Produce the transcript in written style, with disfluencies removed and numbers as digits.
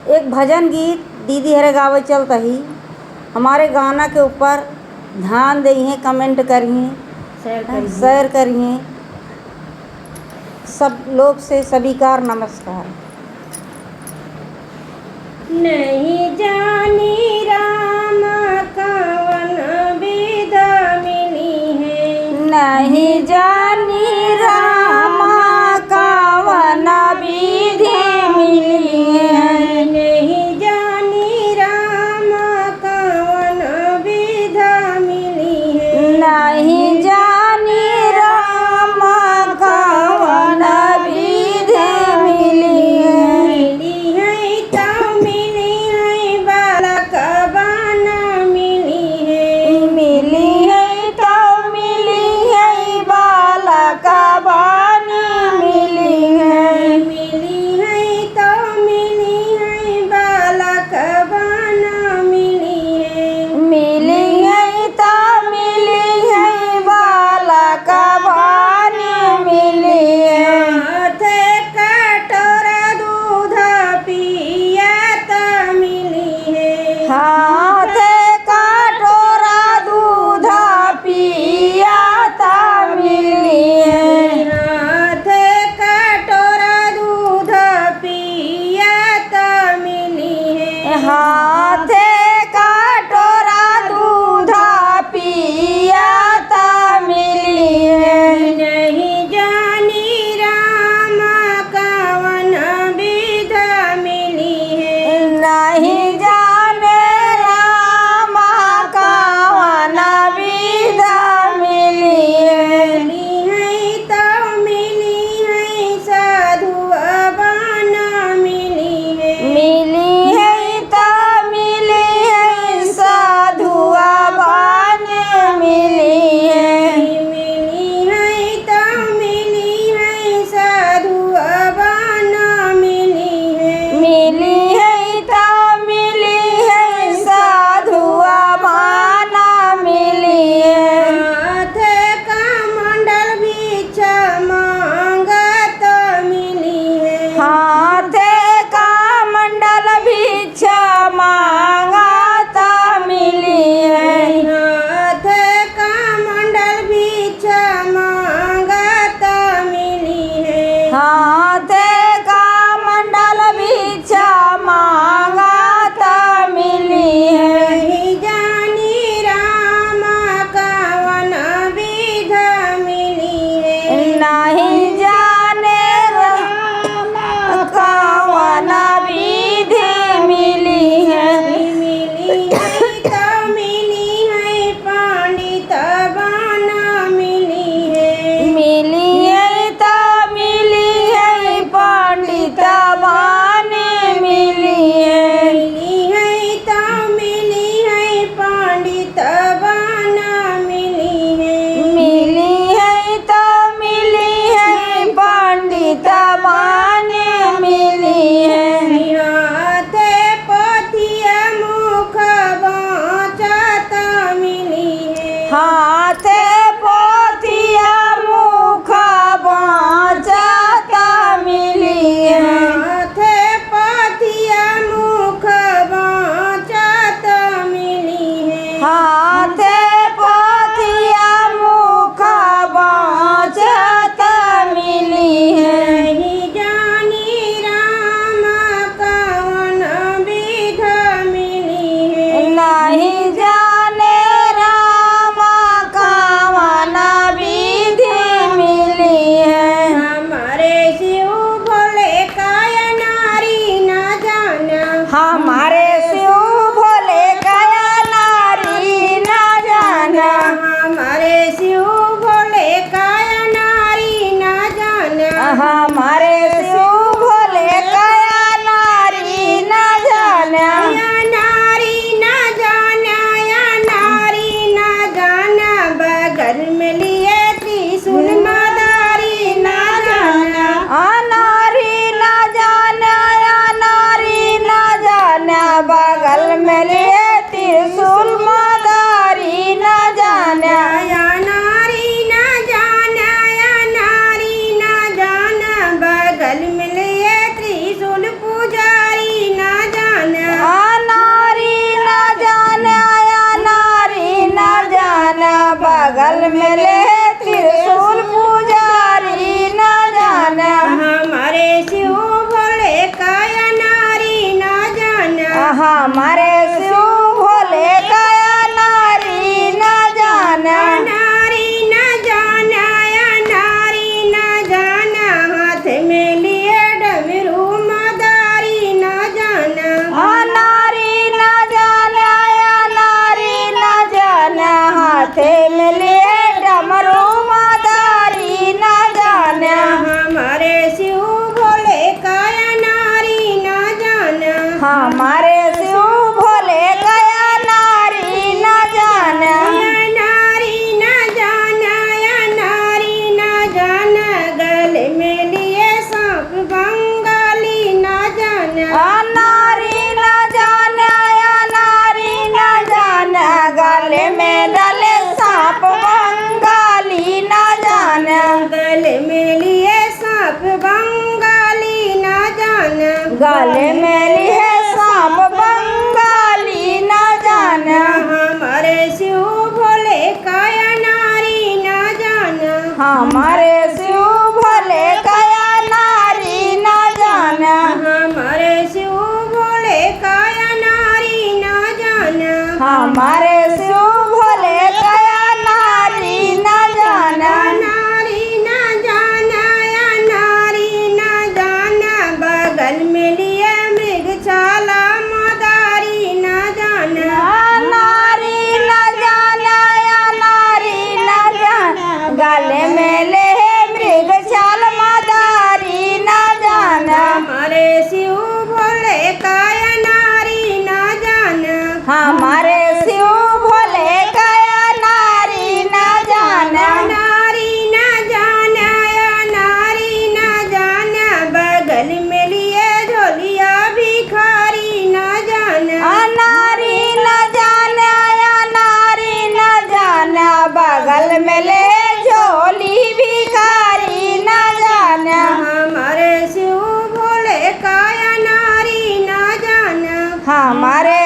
एक भजन गीत दीदी हरे गावे चलता ही हमारे गाना के ऊपर ध्यान दइए, कमेंट करिए, शेयर करिए। सब लोग से स्वीकार नमस्कार। नहीं जानी राम कवन विधा मिली है, नहीं जानी राम कवन विधि मिली है, नहीं जानी राम कवन विधा मिली है, नहीं जानी राम कवन विधि मिली है। मिली है तो मिली है बालक बन मिली है, मिली है तो मिली है बालक बानी मिली है, मिली है तो मिली है बालक बन मिली है, मिली है तो मिली है बालक बानी मिली है। हाथ कटोरा दूध पियत मिली है, हाथ कटोरा दूध पियात मिली है, हाथ कटोरा दूध पियत मिली है, हाथ कटोरा दूध पियात मिली है। नहीं जानी राम कवन विधा मिली है, नहीं जाने राम कवन विधा मिली है, मिली है तो मिली है साधु बन मिली है, मिली है तो हमारे शिव भोले का नारी न जाना, नारी न जाना या नारी न जाना, हाथ में लिए डमरू मदारी न जाना। नारी न जाना या नारी न जाना, हाथे में लिए डमरू मादारी न जाना। हमारे शिव भोले का नारी न जाना, हमारे शिव भोले का नारी न जाना, या नारी न जाना या नारी न जाना, गले में लिए सांप बंगाली न जाना। नारी न जाना या नारी न जाना, गले में डले सांप बंगाली न जाना। गले में लिए सांप बंगाली न जाना, गले में लिए सांप बंगाली न जाना। हमारे शिव भोले का नारी न जाना, हमारे शिव भोले का नारी न जाना, हमारे शिव भोले का नारी न जाना। हमारे शिव भोले का नारी न जाना। नारी न जाना या नारी न जाना, बगल में लिए मृगशाला मदारी न जाना। नारी न जाना या नारी न जाना, गले में ले मृगशाल मदारी न जाना। हमारे शिव भोले का नारी न जाना, हमारे शिव भोले का नारी न जाना। नारी न जाना या नारी न जाना, बगल में लिए झोलिया भिखारी न जाना। नारी न जाना या नारी न जाना, बगल में ले झोली भिखारी न जाना। हमारे शिव भोले का नारी न जाना, हमारे